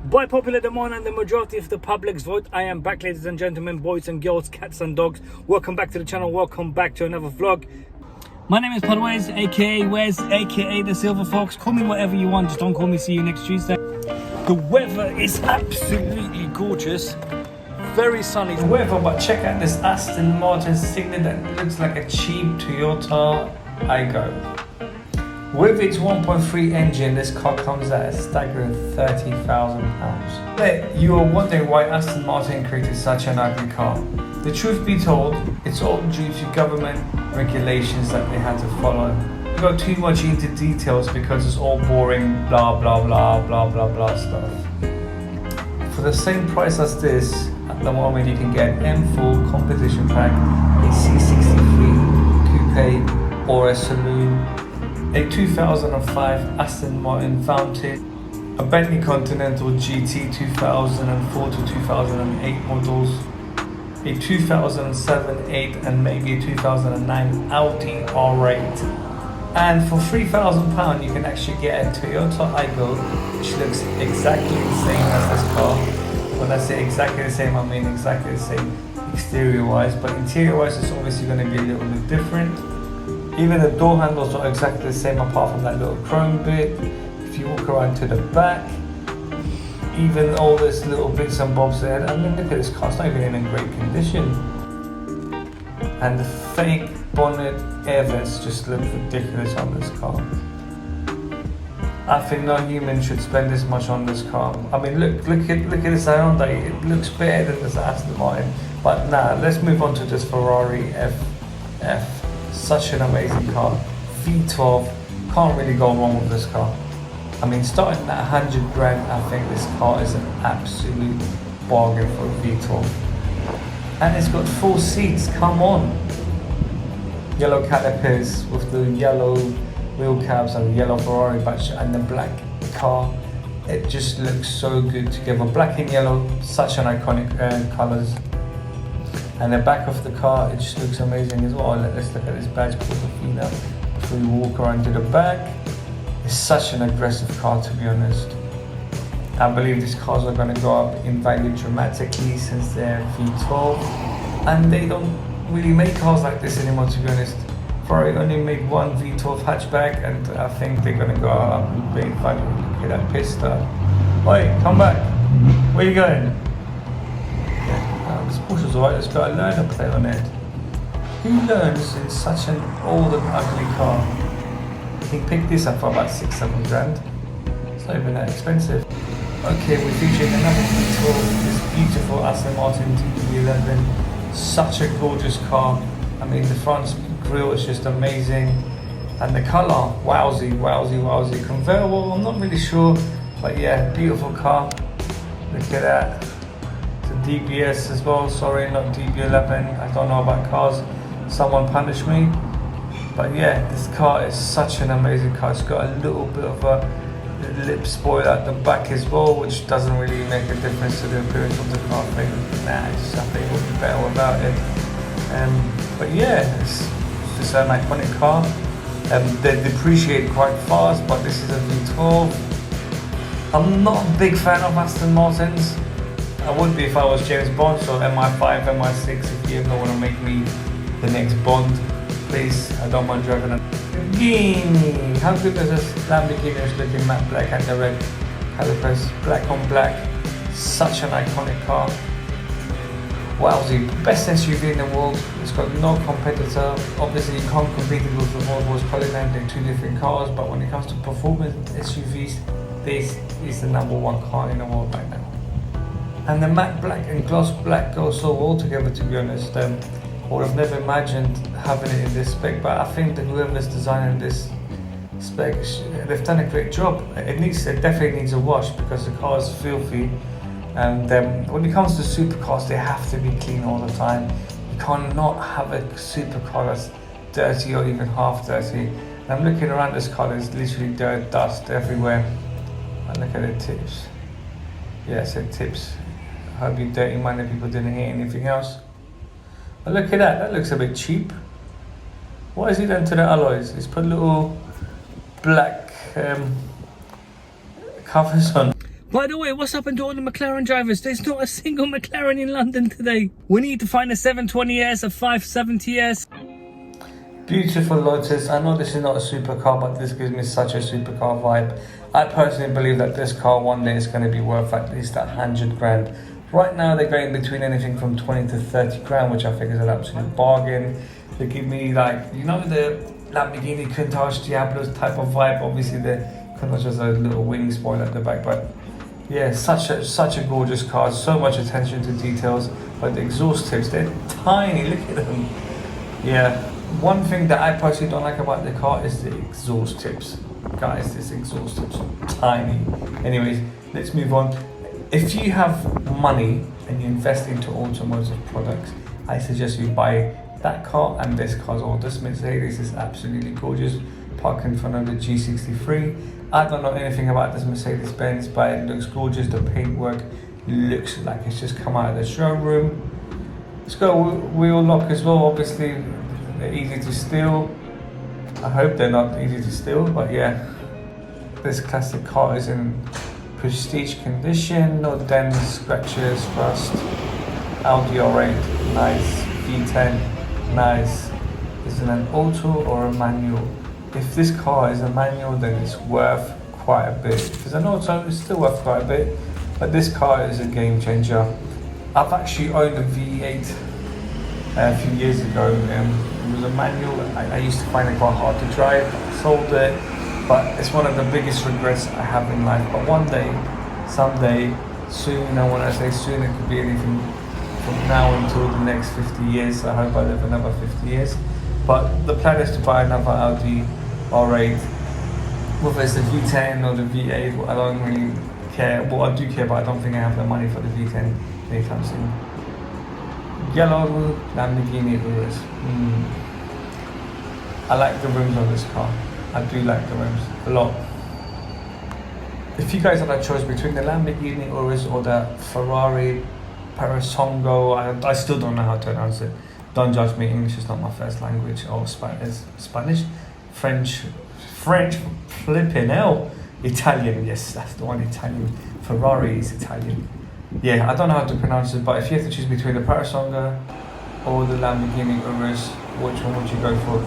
By popular demand and the majority of the public's vote, I am back, ladies and gentlemen, boys and girls, cats and dogs. Welcome back to the channel. Welcome back to another vlog. My name is Padwez, aka Wes, aka the Silver Fox. Call me whatever you want, just don't call me. See you next Tuesday. The weather is absolutely gorgeous. Very sunny weather, but check out this Aston Martin Signet that looks like a cheap Toyota Aygo. With its 1.3 engine, this car comes at a staggering £30,000. But you are wondering why Aston Martin created such an ugly car. The truth be told, it's all due to government regulations that they had to follow. We got too much into details because it's all boring, blah blah blah blah blah blah stuff. For the same price as this, at the moment you can get an M full competition pack, a C63 coupe or a saloon, a 2005 Aston Martin Vantage, a Bentley Continental GT 2004 to 2008 models, a 2007, 8 and maybe a 2009 Audi R8. And for £3,000 you can actually get a Toyota Aygo, which looks exactly the same as this car. When I say exactly the same, I mean exactly the same exterior wise, but interior wise it's obviously going to be a little bit different. Even the door handles are exactly the same apart from that little chrome bit. If you walk around to the back, even all this little bits and bobs there, I mean look at this car, it's not even in great condition. And the fake bonnet air vents just look ridiculous on this car. I think no human should spend this much on this car. I mean look at this Hyundai, it looks better than this Aston Martin. But nah, let's move on to this Ferrari FF. Such an amazing car. V12, can't really go wrong with this car. I mean, starting at 100 grand, I think this car is an absolute bargain for a V12. And it's got 4 seats, come on. Yellow calipers with the yellow wheel cabs and the yellow Ferrari badge and the black car. It just looks so good together. Black and yellow, such an iconic colours. And the back of the car, it just looks amazing as well. Let's look at this badge called the Fina before we walk around to the back. It's such an aggressive car, to be honest. I believe these cars are going to go up in value dramatically since they're V12. And they don't really make cars like this anymore, to be honest. Ferrari only made one V12 hatchback and I think they're going to go up in value. Look at that pista. Oi, come back. Where are you going? This Porsche's alright, it's got a learner plate on it. Who learns in such an old and ugly car? He picked this up for about 6-7 grand. It's not even that expensive. Okay, we're featuring another V12, this beautiful Aston Martin DB11. Such a gorgeous car. I mean, the front grille is just amazing. And the colour, wowsy, wowsy, wowsy. Convertible, I'm not really sure. But yeah, beautiful car. Look at that. DBS as well, sorry, not DB11. I don't know about cars, someone punish me. But yeah, this car is such an amazing car. It's got a little bit of a lip spoiler at the back as well, which doesn't really make a difference to the appearance of the car. I think, I think it would be better without it. But yeah, it's just an iconic car. They depreciate quite fast, but this is a V12. I'm not a big fan of Aston Martins. I would be if I was James Bond, so MI5, MI6, if you ever want to make me the next Bond, please, I don't mind driving a Lamborghini. How good does this Lamborghini is looking matte black and the red calipers, black on black. Such an iconic car. Wowsy, best SUV in the world. It's got no competitor. Obviously you can't compete it with the Volvo's Polyland, they're 2 different cars, but when it comes to performance SUVs, this is the #1 car in the world right now. And the matte black and gloss black go so well together, to be honest. I would have never imagined having it in this spec, but I think that whoever's designing this spec, they've done a great job. It definitely needs a wash because the car is filthy. And when it comes to supercars, they have to be clean all the time. You cannot have a supercar that's dirty or even half dirty. And I'm looking around this car, there's literally dirt, dust everywhere. And look at the tips. Yeah, I said tips. I hope you dirty-minded people didn't hear anything else. But look at that, that looks a bit cheap. What has he done to the alloys? He's put little black covers on. By the way, what's happened to all the McLaren drivers? There's not a single McLaren in London today. We need to find a 720S, a 570S. Beautiful Lotus. I know this is not a supercar, but this gives me such a supercar vibe. I personally believe that this car one day is going to be worth at least 100 grand. Right now they're going between anything from 20 to 30 grand, which I think is an absolute bargain. They give me, like, you know, the Lamborghini Countach Diablos type of vibe. Obviously the Countach has a little wing spoiler at the back, but yeah, such a gorgeous car. So much attention to details. But the exhaust tips, they're tiny. Look at them. Yeah. One thing that I personally don't like about the car is the exhaust tips. Guys, this exhaust tips are tiny. Anyways, let's move on. If you have money and you invest into automotive products, I suggest you buy that car and this car as well. This Mercedes is absolutely gorgeous. Parked in front of the G63. I don't know anything about this Mercedes-Benz, but it looks gorgeous. The paintwork looks like it's just come out of the showroom. It's got a wheel lock as well, obviously. They're easy to steal. I hope they're not easy to steal, but yeah. This classic car is in prestige condition, no dents, scratches, rust. Audi R8, nice. V10, nice. Is it an auto or a manual? If this car is a manual, then it's worth quite a bit. If it's an auto, it's still worth quite a bit, but this car is a game changer. I've actually owned a V8 a few years ago. It was a manual. I used to find it quite hard to drive. I sold it, but it's one of the biggest regrets I have in life. But one day, someday, soon, and when I say soon, it could be anything from now until the next 50 years. I hope I live another 50 years. But the plan is to buy another Audi R8. Whether it's the V10 or the V8, I don't really care. Well, I do care, but I don't think I have the money for the V10 anytime soon. Yellow Lamborghini Urus. I like the rims on this car. I do like the rims a lot. If you guys have a choice between the Lamborghini Urus or the Ferrari Parasongo, I still don't know how to pronounce it. Don't judge me, English is not my first language, or Spanish, French, flipping hell, Italian, yes, that's the one, Italian. Ferrari is Italian. Yeah, I don't know how to pronounce it, but if you have to choose between the Parasonga or the Lamborghini Urus, which one would you go for?